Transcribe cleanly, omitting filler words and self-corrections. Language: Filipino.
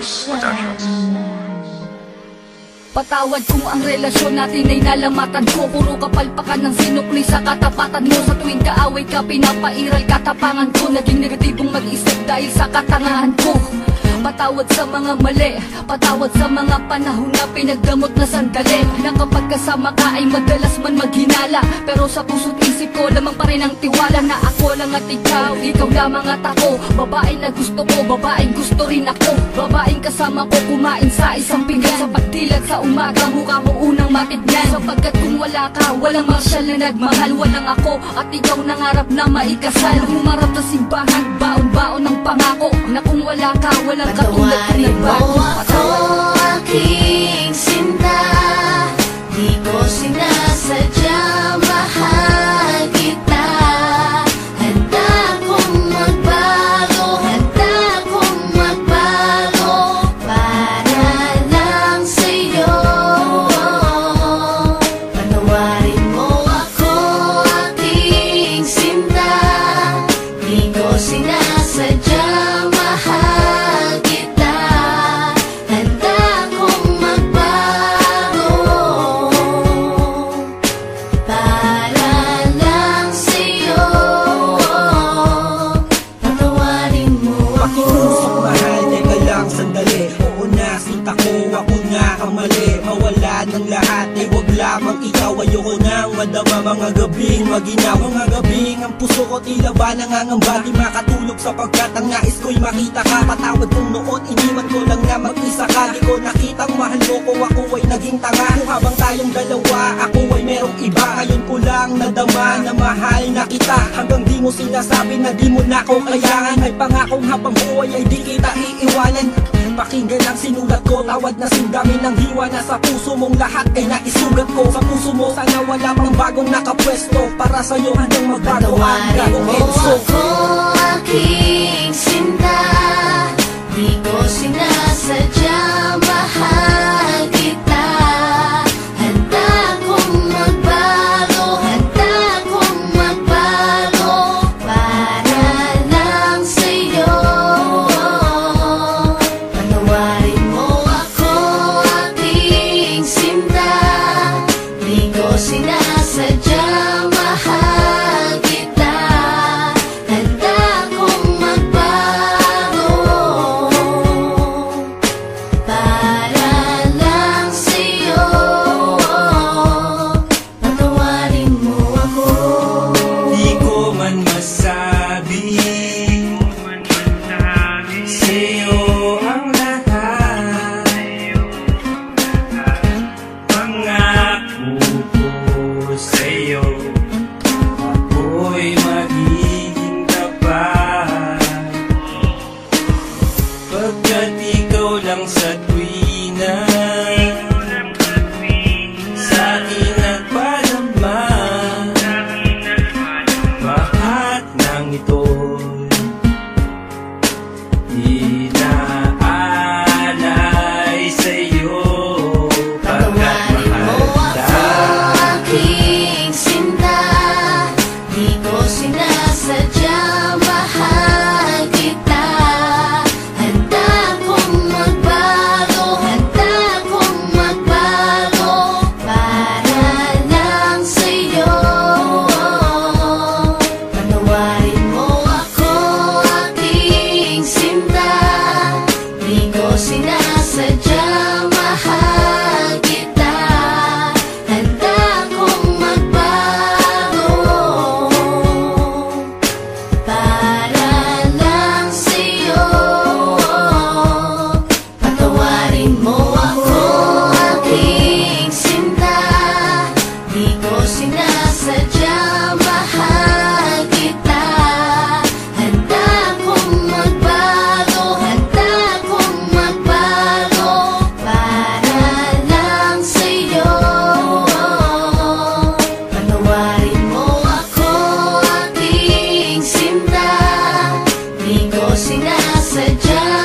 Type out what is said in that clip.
Productions. Patawad kung ang relasyon natin ay nalamatan ko. Puro kapalpakan ng sinukli sa katapatan mo. Sa tuwing kaaway ka, pinapairal katapangan ko. Naging negatibong mag-isip dahil sa katangahan ko. Patawad sa mga mali, patawad sa mga panahon na pinagdamot na sandali. Na kapag kasama ka ay madalas man maghinala, pero sa puso't isip ko lamang pa rin ang tiwala. Na ako lang at ikaw lamang at ako. Babae na gusto ko, babaeng gusto rin ako. Babaeng kasama ko kumain sa isang pinggan. Sa pagdilat sa umaga, mukha mo unang matignan. Sapagkat kung wala ka, walang marsyal na nagmahal. Walang ako at ikaw nangarap na maikasal. Humarap sa simbahan, baon-baon ng pangako. Na kung wala ka, walang katulad na nagbago. Ako aking sinta, di ko sinasadya, mahal kita. Handa kong magbago, handa kong magbago, para lang sa'yo. Patawarin mo ako aking sinta, di ko sinasadya, mahal kita. Handa kong magbago, para lang sa'yo. Patawarin mo ako. Pakiusap mahal, teka lang sandali. Oo na, sinta ko, ako nga ang mali. Mawala ng lahat, ay wag lamang ikaw. Ayoko nang madama mga gabing maginaw. Mga gabing ang puso ko tila ba nangangamba. Di makatulog sapagkat ang nais ko'y makita ka. Patawad kong noon, iniwan ko lang na mag-isa ka. Di ko nakitang mahal mo ko, ako ay naging tanga. Kung habang tayong dalawa, ako ay merong iba. Ngayon ko lang nadama na mahal na kita. Hanggang di mo sinasabi na di mo na ako kailangan. Ay pangakong habang buhay ay di kita iiwanan. Pakinggan ang sinulat ko, tawad na singgamin ng hiwa. Na sa puso mong lahat ay naisugat ko. Sa puso mo sana wala pang bagong nakapwesto. Para sa'yo handang magbago ang Patawarin gagong mo Enzo. ako aking sinta, di ko sinasadya, mahal kita. Handa kong magbago, handa kong magbago, para lang sa'yo. Patawarin mo ako aking sinta, di ko sinasadya, mahal kita. Handa kong magbago, para lang sa'yo. Patawarin mo ako. Di ko man masabi sa'yo ang lahat. Pangako ko sa'yo, ako'y magiging tapat. Pagkat ikaw lang sa tuwina, sa akin nagpadama. Lahat ng ito'y inaalay sa'yo. Pagkat Patawarin mo mahal ako kita. aking sinta, di ko sinasadya, mahal kita. Handa kong magbago, handa kong magbago, para lang sa'yo. Patawarin mo ako aking sinta, di ko sinasadya, mahal kita. Handa kong magbago, para lang sa'yo. Patawarin mo ako aking sinta, di ko sinasadya, mahal kita. Handa kong magbago, handa kong magbago, para lang sa'yo. Patawarin mo ako aking sinta, di ko sinasadya,